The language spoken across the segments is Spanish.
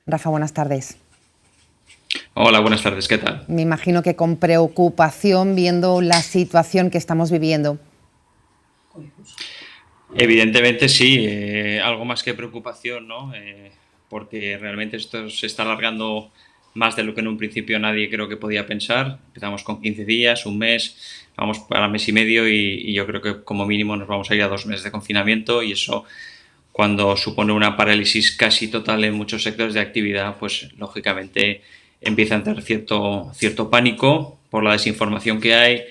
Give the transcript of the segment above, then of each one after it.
Rafa, buenas tardes. Hola, buenas tardes, ¿qué tal? Me imagino que con preocupación viendo la situación que estamos viviendo. Evidentemente sí, algo más que preocupación, ¿no? Porque realmente esto se está alargando más de lo que en un principio nadie creo que podía pensar. Empezamos con 15 días, un mes, vamos para mes y medio y yo creo que como mínimo nos vamos a ir a 2 meses de confinamiento y eso cuando supone una parálisis casi total en muchos sectores de actividad, pues lógicamente empieza a entrar cierto pánico por la desinformación que hay,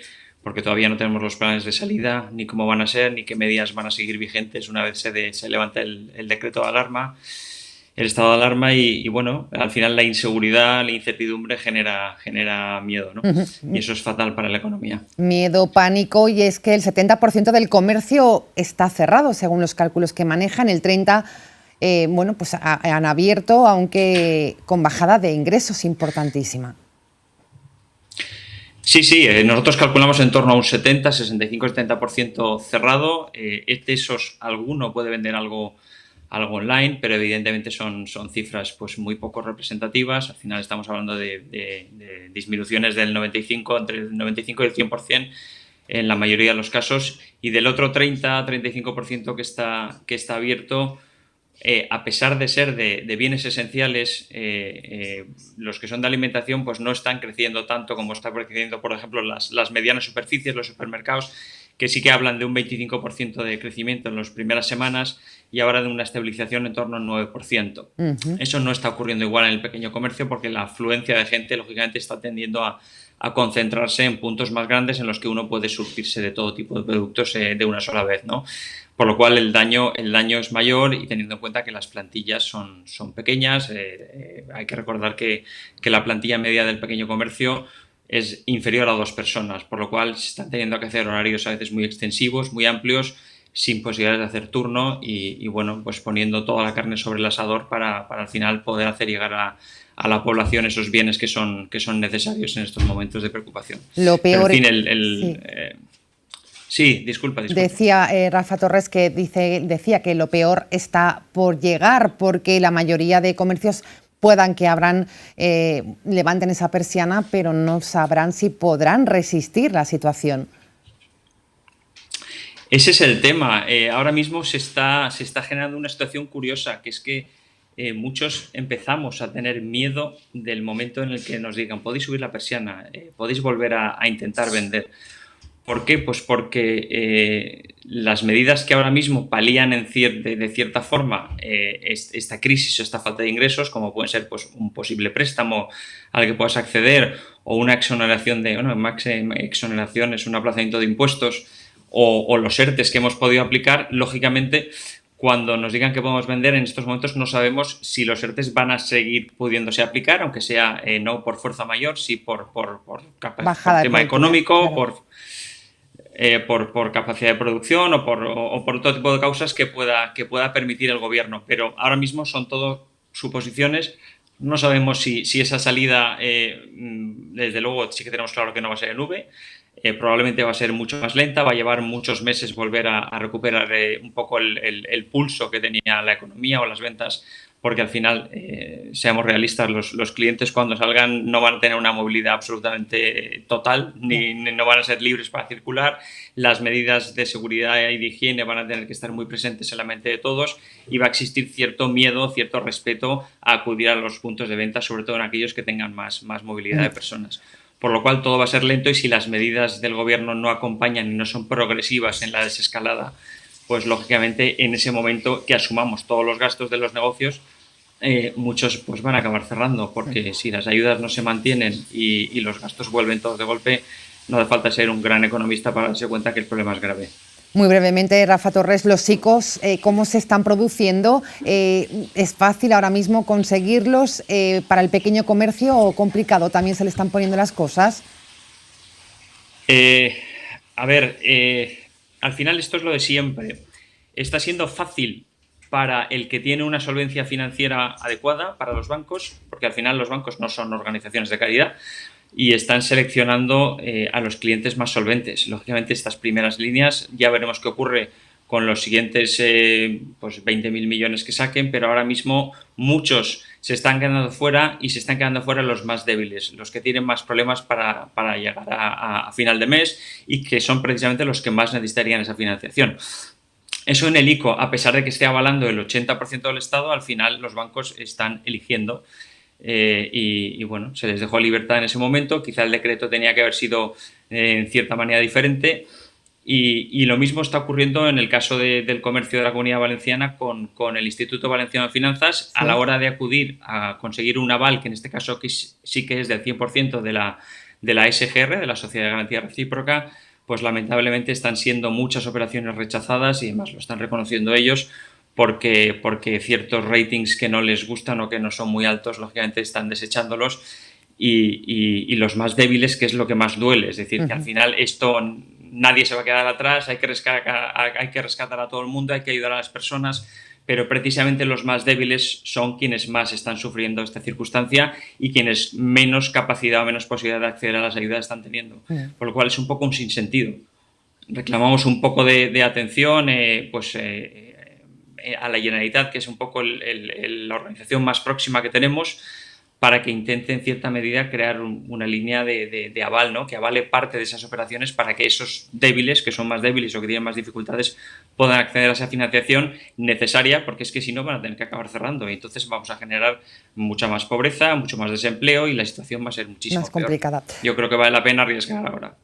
porque todavía no tenemos los planes de salida, ni cómo van a ser, ni qué medidas van a seguir vigentes una vez se levanta el decreto de alarma, el estado de alarma y bueno, al final la inseguridad, la incertidumbre genera miedo, ¿no? Y eso es fatal para la economía. Miedo, pánico, y es que el 70% del comercio está cerrado, según los cálculos que manejan. El 30%, pues han abierto, aunque con bajada de ingresos importantísima. Sí, nosotros calculamos en torno a un 70, 65, 70% cerrado. Esos, alguno puede vender algo online, pero evidentemente son cifras pues muy poco representativas. Al final estamos hablando de disminuciones del 95, entre el 95 y el 100% en la mayoría de los casos. Y del otro 30-35% que está abierto, a pesar de ser de bienes esenciales, los que son de alimentación pues no están creciendo tanto como está creciendo, por ejemplo, las medianas superficies, los supermercados, que sí que hablan de un 25% de crecimiento en las primeras semanas y ahora de una estabilización en torno al 9%. Eso no está ocurriendo igual en el pequeño comercio porque la afluencia de gente, lógicamente, está tendiendo a concentrarse en puntos más grandes en los que uno puede surtirse de todo tipo de productos de una sola vez, ¿no? Por lo cual el daño es mayor y teniendo en cuenta que las plantillas son pequeñas. Hay que recordar que la plantilla media del pequeño comercio es inferior a 2 personas, por lo cual se están teniendo que hacer horarios a veces muy extensivos, muy amplios, sin posibilidades de hacer turno y bueno, pues poniendo toda la carne sobre el asador para al final poder hacer llegar a la población esos bienes que son necesarios en estos momentos de preocupación. Lo Pero en peor, fin, sí. Sí, disculpa. Decía Rafa Torres que decía que lo peor está por llegar porque la mayoría de comercios puedan que abran, levanten esa persiana, pero no sabrán si podrán resistir la situación. Ese es el tema. Ahora mismo se está generando una situación curiosa, que es que muchos empezamos a tener miedo del momento en el que nos digan podéis subir la persiana, podéis volver a intentar vender. ¿Por qué? Pues porque las medidas que ahora mismo palían de cierta forma esta crisis o esta falta de ingresos, como puede ser pues, un posible préstamo al que puedas acceder o una exoneración exoneración es un aplazamiento de impuestos o los ERTES que hemos podido aplicar, lógicamente cuando nos digan que podemos vender en estos momentos no sabemos si los ERTES van a seguir pudiéndose aplicar, aunque sea no por fuerza mayor, sí por Bajada de tema productividad, económico, claro. por capacidad de producción o por otro tipo de causas que pueda permitir el gobierno. Pero ahora mismo son todo suposiciones. No sabemos si esa salida, desde luego sí que tenemos claro que no va a ser en V, probablemente va a ser mucho más lenta, va a llevar muchos meses volver a recuperar un poco el pulso que tenía la economía o las ventas, porque al final, seamos realistas, los clientes cuando salgan no van a tener una movilidad absolutamente total, ni no van a ser libres para circular, las medidas de seguridad y de higiene van a tener que estar muy presentes en la mente de todos y va a existir cierto miedo, cierto respeto a acudir a los puntos de venta, sobre todo en aquellos que tengan más movilidad de personas. Por lo cual todo va a ser lento y si las medidas del gobierno no acompañan y no son progresivas en la desescalada, pues lógicamente en ese momento que asumamos todos los gastos de los negocios, muchos pues van a acabar cerrando, porque si las ayudas no se mantienen y los gastos vuelven todos de golpe, no hace falta ser un gran economista para darse cuenta que el problema es grave. Muy brevemente, Rafa Torres, los ICOs, ¿cómo se están produciendo? ¿Es fácil ahora mismo conseguirlos para el pequeño comercio o complicado? ¿También se le están poniendo las cosas? A ver, al final esto es lo de siempre. Está siendo fácil para el que tiene una solvencia financiera adecuada, para los bancos, porque al final los bancos no son organizaciones de caridad y están seleccionando a los clientes más solventes. Lógicamente estas primeras líneas ya veremos qué ocurre con los siguientes pues 20.000 millones que saquen, pero ahora mismo muchos se están quedando fuera y se están quedando fuera los más débiles, los que tienen más problemas para llegar a final de mes y que son precisamente los que más necesitarían esa financiación. Eso en el ICO, a pesar de que esté avalando el 80% del Estado, al final los bancos están eligiendo y bueno, se les dejó libertad en ese momento. Quizá el decreto tenía que haber sido en cierta manera diferente. Y lo mismo está ocurriendo en el caso del comercio de la Comunidad Valenciana con el Instituto Valenciano de Finanzas. A la hora de acudir a conseguir un aval, que en este caso sí que es del 100% de la SGR, de la Sociedad de Garantía Recíproca, pues lamentablemente están siendo muchas operaciones rechazadas y además lo están reconociendo ellos porque ciertos ratings que no les gustan o que no son muy altos, lógicamente están desechándolos y los más débiles, que es lo que más duele. Es decir, que al final esto nadie se va a quedar atrás, hay que rescatar a todo el mundo, hay que ayudar a las personas, pero precisamente los más débiles son quienes más están sufriendo esta circunstancia y quienes menos capacidad o menos posibilidad de acceder a las ayudas están teniendo. Por lo cual es un poco un sinsentido. Reclamamos un poco de atención a la Generalitat, que es un poco la organización más próxima que tenemos, para que intente en cierta medida crear una línea de aval, ¿no? Que avale parte de esas operaciones para que esos débiles, que son más débiles o que tienen más dificultades, puedan acceder a esa financiación necesaria, porque es que si no van a tener que acabar cerrando y entonces vamos a generar mucha más pobreza, mucho más desempleo y la situación va a ser muchísimo más complicada. peor. Yo creo que vale la pena arriesgar ahora.